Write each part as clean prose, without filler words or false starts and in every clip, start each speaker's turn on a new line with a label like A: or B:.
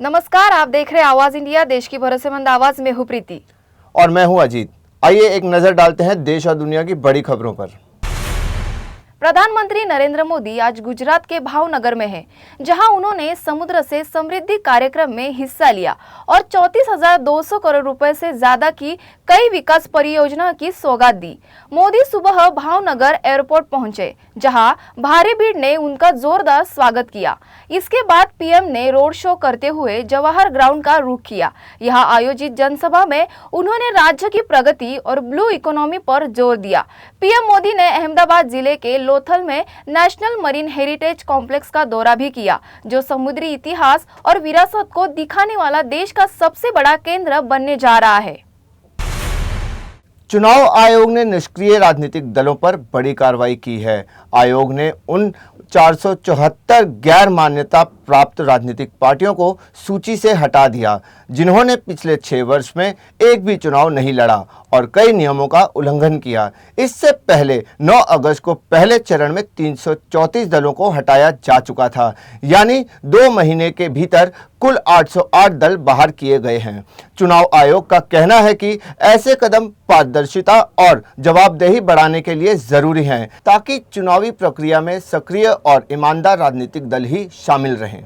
A: नमस्कार, आप देख रहे हैं आवाज इंडिया, देश की भरोसेमंद आवाज में हूं प्रीति।
B: और मैं हूं अजीत। आइए एक नजर डालते हैं देश और दुनिया की बड़ी खबरों पर।
A: प्रधानमंत्री नरेंद्र मोदी आज गुजरात के भावनगर में हैं, जहां उन्होंने समुद्र से समृद्धि कार्यक्रम में हिस्सा लिया और 34,200 करोड़ रुपए से ज्यादा की कई विकास परियोजना की सौगात दी। मोदी सुबह भावनगर एयरपोर्ट पहुंचे, जहां भारी भीड़ ने उनका जोरदार स्वागत किया। इसके बाद पीएम ने रोड शो करते हुए जवाहर ग्राउंड का रुख किया। यहां आयोजित जनसभा में उन्होंने राज्य की प्रगति और ब्लू इकोनॉमी पर जोर दिया। पीएम मोदी ने अहमदाबाद जिले के लोथल में नेशनल मरीन हेरिटेज कॉम्प्लेक्स का दौरा भी किया, जो समुद्री इतिहास और विरासत को दिखाने वाला देश का सबसे बड़ा केंद्र बनने जा रहा है।
B: चुनाव आयोग ने निष्क्रिय राजनीतिक दलों पर बड़ी कार्रवाई की है। आयोग ने उन 474 गैर मान्यता प्राप्त राजनीतिक पार्टियों को सूची से हटा दिया, जिन्होंने पिछले 6 वर्ष में एक भी चुनाव नहीं लड़ा और कई नियमों का उल्लंघन किया। इससे पहले 9 अगस्त को पहले चरण में 334 दलों को हटाया जा चुका था, यानी 2 महीने के भीतर कुल 808 दल बाहर किए गए हैं। चुनाव आयोग का कहना है कि ऐसे कदम पारदर्शिता और जवाबदेही बढ़ाने के लिए जरूरी हैं, ताकि चुनावी प्रक्रिया में सक्रिय और ईमानदार राजनीतिक दल ही शामिल रहें।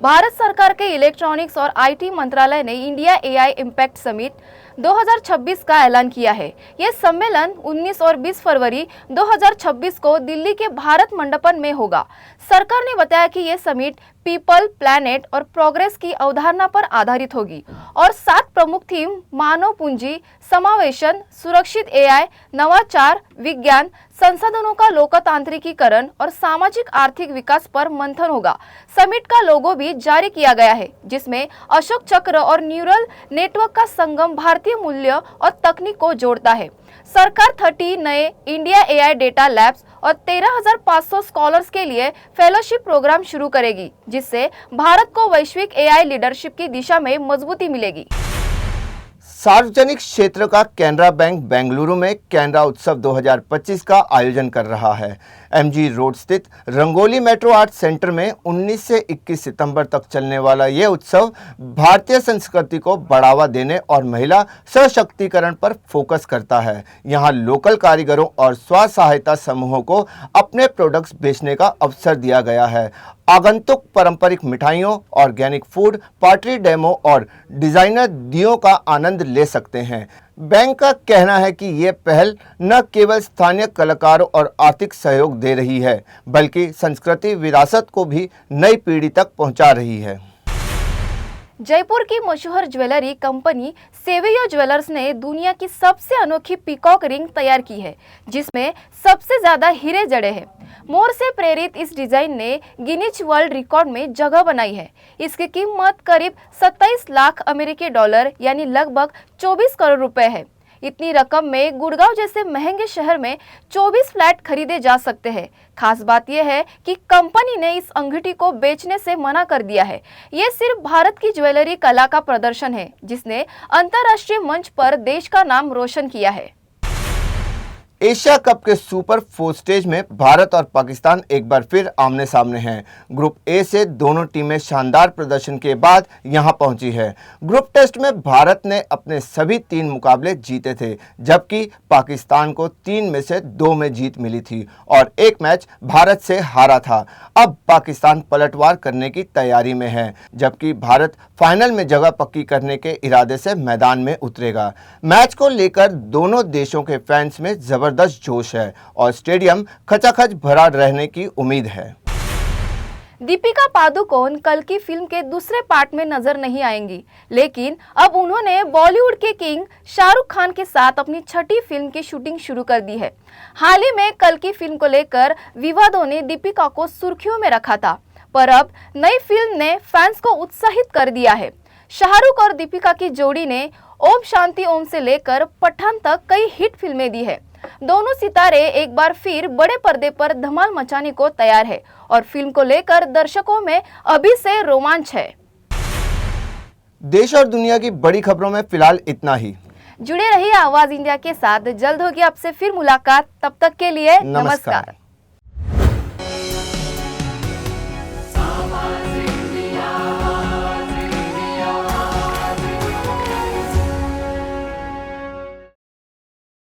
A: भारत सरकार के इलेक्ट्रॉनिक्स और आईटी मंत्रालय ने इंडिया एआई इम्पैक्ट समिट 2026 का ऐलान किया है। यह सम्मेलन 19 और 20 फरवरी 2026 को दिल्ली के भारत मंडपम में होगा। सरकार ने बताया कि यह समिट पीपल, प्लैनेट और प्रोग्रेस की अवधारणा पर आधारित होगी और 7 प्रमुख थीम मानव पूंजी, समावेशन, सुरक्षित एआई, नवाचार, विज्ञान, संसाधनों का लोकतांत्रिकीकरण और सामाजिक आर्थिक विकास पर मंथन होगा। समिट का लोगो भी जारी किया गया है, जिसमें अशोक चक्र और न्यूरल नेटवर्क का संगम भारतीय मूल्य और तकनीक को जोड़ता है। सरकार 30 नए इंडिया एआई डेटा लैब्स और 13,500 स्कॉलर्स के लिए फेलोशिप प्रोग्राम शुरू करेगी, जिससे भारत को वैश्विक एआई लीडरशिप की दिशा में मजबूती मिलेगी।
B: सार्वजनिक क्षेत्र का कैनरा बैंक बेंगलुरु में कैनरा उत्सव 2025 का आयोजन कर रहा है। एमजी रोड स्थित रंगोली मेट्रो आर्ट सेंटर में 19 से 21 सितंबर तक चलने वाला ये उत्सव भारतीय संस्कृति को बढ़ावा देने और महिला सशक्तिकरण पर फोकस करता है। यहाँ लोकल कारीगरों और स्व सहायता समूहों को अपने प्रोडक्ट्स बेचने का अवसर दिया गया है। आगंतुक पारंपरिक मिठाइयों, ऑर्गेनिक फूड, पार्टी डेमो और डिजाइनर दियों का आनंद ले सकते हैं। बैंक का कहना है कि ये पहल न केवल स्थानीय कलाकारों और आर्थिक सहयोग दे रही है, बल्कि संस्कृति विरासत को भी नई पीढ़ी तक पहुंचा रही है।
A: जयपुर की मशहूर ज्वेलरी कंपनी सेवियो ज्वेलर्स ने दुनिया की सबसे अनोखी पीकॉक रिंग तैयार की है, जिसमें सबसे ज्यादा हीरे जड़े हैं। मोर से प्रेरित इस डिजाइन ने गिनीज वर्ल्ड रिकॉर्ड में जगह बनाई है। इसकी कीमत करीब 27 लाख अमेरिकी डॉलर यानी लगभग 24 करोड़ रुपए है। इतनी रकम में गुड़गांव जैसे महंगे शहर में 24 फ्लैट खरीदे जा सकते हैं। खास बात यह है कि कंपनी ने इस अंगूठी को बेचने से मना कर दिया है। ये सिर्फ भारत की ज्वेलरी कला का प्रदर्शन है, जिसने अंतर्राष्ट्रीय मंच पर देश का नाम रोशन किया है।
B: एशिया कप के सुपर 4 स्टेज में भारत और पाकिस्तान एक बार फिर आमने सामने हैं। ग्रुप ए से दोनों टीमें शानदार प्रदर्शन के बाद यहां पहुंची है। ग्रुप टेस्ट में भारत ने अपने सभी 3 मुकाबले जीते थे, जबकि पाकिस्तान को 3 में से 2 में जीत मिली थी और एक मैच भारत से हारा था। अब पाकिस्तान पलटवार करने की तैयारी में है, जबकि भारत फाइनल में जगह पक्की करने के इरादे से मैदान में उतरेगा। मैच को लेकर दोनों देशों के फैंस में जबरदस्त जोश है और स्टेडियम खचाखच भरा रहने की उम्मीद है।
A: दीपिका पादुकोण कल की फिल्म के दूसरे पार्ट में नजर नहीं आएंगी, लेकिन अब उन्होंने बॉलीवुड के किंग शाहरुख खान के साथ अपनी 6ठी फिल्म की शूटिंग शुरू कर दी है। हाल ही में कल की फिल्म को लेकर विवादों ने दीपिका को सुर्खियों में रखा था, पर अब नई फिल्म ने फैंस को उत्साहित कर दिया है। शाहरुख और दीपिका की जोड़ी ने ओम शांति ओम से लेकर पठान तक कई हिट फिल्में दी है। दोनों सितारे एक बार फिर बड़े पर्दे पर धमाल मचाने को तैयार है और फिल्म को लेकर दर्शकों में अभी से रोमांच है।
B: देश और दुनिया की बड़ी खबरों में फिलहाल इतना ही।
A: जुड़े रहिए आवाज इंडिया के साथ, जल्द होगी आपसे फिर मुलाकात। तब तक के लिए नमस्कार।